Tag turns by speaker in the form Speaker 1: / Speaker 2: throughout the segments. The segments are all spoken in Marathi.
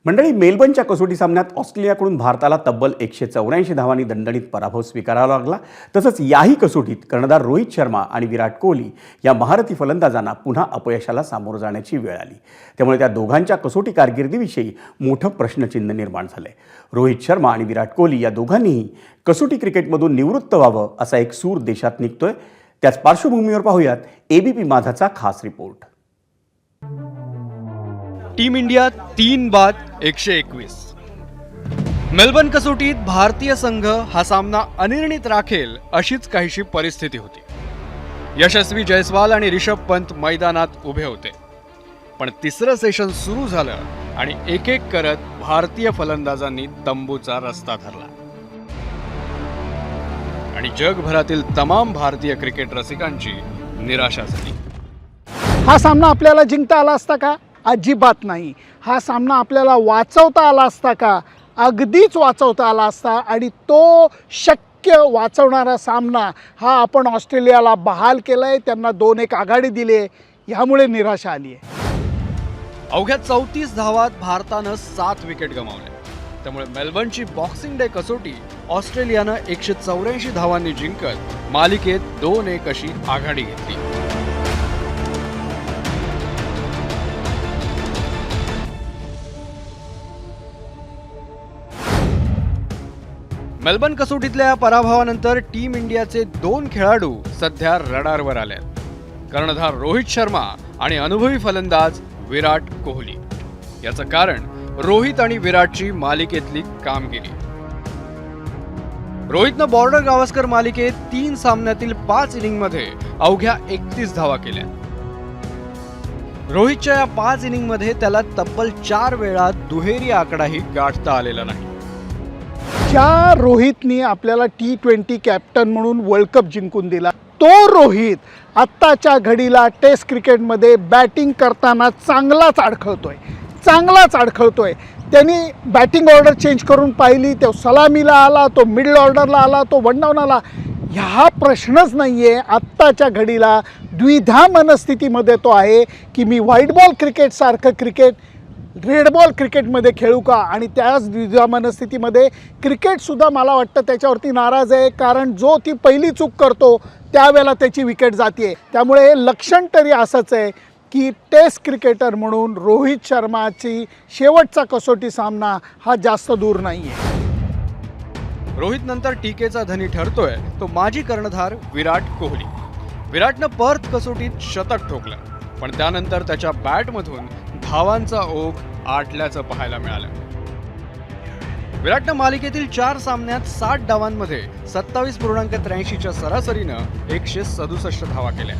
Speaker 1: मंडळी, मेलबर्नच्या कसोटी सामन्यात ऑस्ट्रेलियाकडून भारताला तब्बल 184 धावांनी दणदणीत पराभव स्वीकारावा लागला। तसंच याही कसोटीत कर्णधार रोहित शर्मा आणि विराट कोहली या महारथी फलंदाजांना पुन्हा अपयशाला सामोरं जाण्याची वेळ आली। त्यामुळे त्या दोघांच्या कसोटी कारकिर्दीविषयी मोठं प्रश्नचिन्ह निर्माण झालंय। रोहित शर्मा आणि विराट कोहली या दोघांनीही कसोटी क्रिकेटमधून निवृत्त व्हावं असा एक सूर देशात निघतोय। त्याच पार्श्वभूमीवर पाहूयात एबीपी माझाचा खास रिपोर्ट।
Speaker 2: टीम इंडिया 3 बाद 121। मेलबर्न कसोटीत भारतीय संघ हा सामना अनिर्णित राखेल अशीच काहीशी परिस्थिती होती। यशस्वी जयस्वाल आणि ऋषभ पंत मैदानात उभे होते, पण तिसरं सेशन सुरू झालं आणि एक एक करत भारतीय फलंदाजांनी तंबूचा रस्ता धरला आणि जगभरातील तमाम भारतीय क्रिकेट रसिकांची निराशा झाली।
Speaker 3: हा सामना आपल्याला जिंकता आला असता का? अजिबात नाही। हा सामना आपल्याला वाचवता आला असता का? अगदीच वाचवता आला असता। आणि तो शक्य वाचवणारा सामना हा आपण ऑस्ट्रेलियाला बहाल केलाय, त्यांना 2-1 आघाडी दिली आहे, यामुळे निराशा आली आहे।
Speaker 2: अवघ्या 34 धावात भारतानं 7 विकेट गमावल्या। त्यामुळे मेलबर्नची बॉक्सिंग डे कसोटी ऑस्ट्रेलियानं 184 धावांनी जिंकत मालिकेत 2-1 अशी आघाडी घेतली। मेलबर्न कसोटीतल्या या पराभवानंतर टीम इंडियाचे 2 खेळाडू सध्या रडारवर आलेत। कर्णधार रोहित शर्मा आणि अनुभवी फलंदाज विराट कोहली। याचं कारण रोहित आणि विराटची मालिकेतली कामगिरी। रोहितनं बॉर्डर गावस्कर मालिकेत 3 सामन्यातील 5 इनिंगमध्ये अवघ्या 31 धावा केल्या। रोहितच्या या 5 इनिंगमध्ये त्याला तब्बल 4 वेळा दुहेरी आकडाही गाठता आलेला नाही।
Speaker 3: ज्या रोहितनी आपल्याला T20 कॅप्टन म्हणून वर्ल्ड कप जिंकून दिला, तो रोहित आत्ताच्या घडीला टेस्ट क्रिकेटमध्ये बॅटिंग करताना चांगलाच अडखळतोय। त्यांनी बॅटिंग ऑर्डर चेंज करून पाहिली, तो सलामीला आला, तो मिडल ऑर्डरला आला, तो वन डाऊन आला, ह्या प्रश्नच नाही आहे। आत्ताच्या घडीला द्विधा मनस्थितीमध्ये तो आहे की मी व्हाईट बॉल क्रिकेटसारखं क्रिकेट रेड बॉल क्रिकेटमध्ये खेळू का? आणि त्याच द्विधा मनस्थितीमध्ये क्रिकेटसुद्धा मला वाटतं त्याच्यावरती नाराज आहे, कारण जो ती पहिली चूक करतो त्यावेळेला त्याची विकेट जाते। त्यामुळे लक्षण तरी असंच आहे की टेस्ट क्रिकेटर म्हणून रोहित शर्माची शेवटचा कसोटी सामना हा जास्त दूर नाही आहे।
Speaker 2: रोहित नंतर टीकेचा धनी ठरतोय तो माजी कर्णधार विराट कोहली। विराटनं पर्थ कसोटीत शतक ठोकलं, पण त्यानंतर त्याच्या बॅटमधून धावांचा ओघ आटल्याचं पाहायला मिळालं। विराटनं मालिकेतील 4 सामन्यात 60 डावांमध्ये 27.83च्या सरासरीनं 167 धावा केल्या।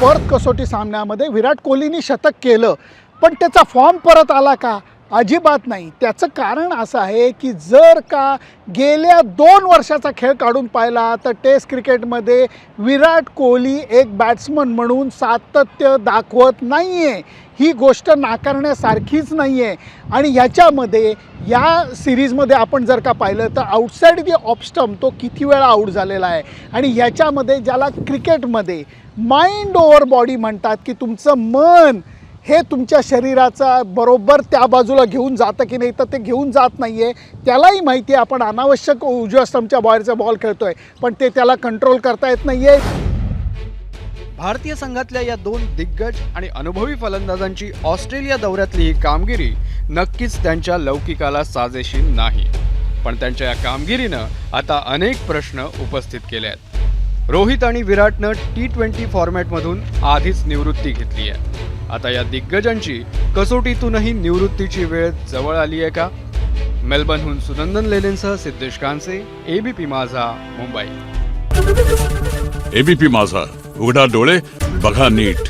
Speaker 3: पर्थ कसोटी सामन्यामध्ये विराट कोहलीने शतक केलं, पण त्याचा फॉर्म परत आला का? अजिबात नाही। त्याचं कारण असं आहे की जर का गेल्या 2 वर्षाचा खेळ काढून पाहिला तर टेस्ट क्रिकेटमध्ये विराट कोहली एक बॅट्समन म्हणून सातत्य दाखवत नाही आहे। ही गोष्ट नाकारण्यासारखीच नाही आहे। आणि ह्याच्यामध्ये या सिरीजमध्ये आपण जर का पाहिलं तर आउटसाईड दी ऑफ स्टंप तो किती वेळा आऊट झालेला आहे। आणि ह्याच्यामध्ये ज्याला क्रिकेटमध्ये माइंड ओव्हर बॉडी म्हणतात की तुमचं मन हे तुमच्या शरीराचा बरोबर त्या बाजूला घेऊन जातं की नाही, तर ते घेऊन जात नाही आहे। त्यालाही माहिती आहे आपण अनावश्यक उजव्या स्टंपच्या बाहेरचा बॉल खेळतोय, पण ते त्याला कंट्रोल करता येत नाही आहे।
Speaker 2: भारतीय संघातल्या या 2 दिग्गज आणि अनुभवी फलंदाजांची ऑस्ट्रेलिया दौऱ्यातली ही कामगिरी नक्कीच त्यांच्या लौकिकाला साजेशी नाही, पण त्यांच्या या कामगिरीनं आता अनेक प्रश्न उपस्थित केले आहेत। रोहित आणि विराटनं T20 फॉर्मॅटमधून आधीच निवृत्ती घेतली आहे। आता या दिग्गजांची कसोटीतूनही निवृत्तीची वेळ जवळ आली आहे का? मेलबर्नहून सुनंदन लेलेंसह सिद्धेश कांसे, एबीपी माझा, मुंबई।
Speaker 4: एबीपी माझा, उघडा डोळे बघा नीट।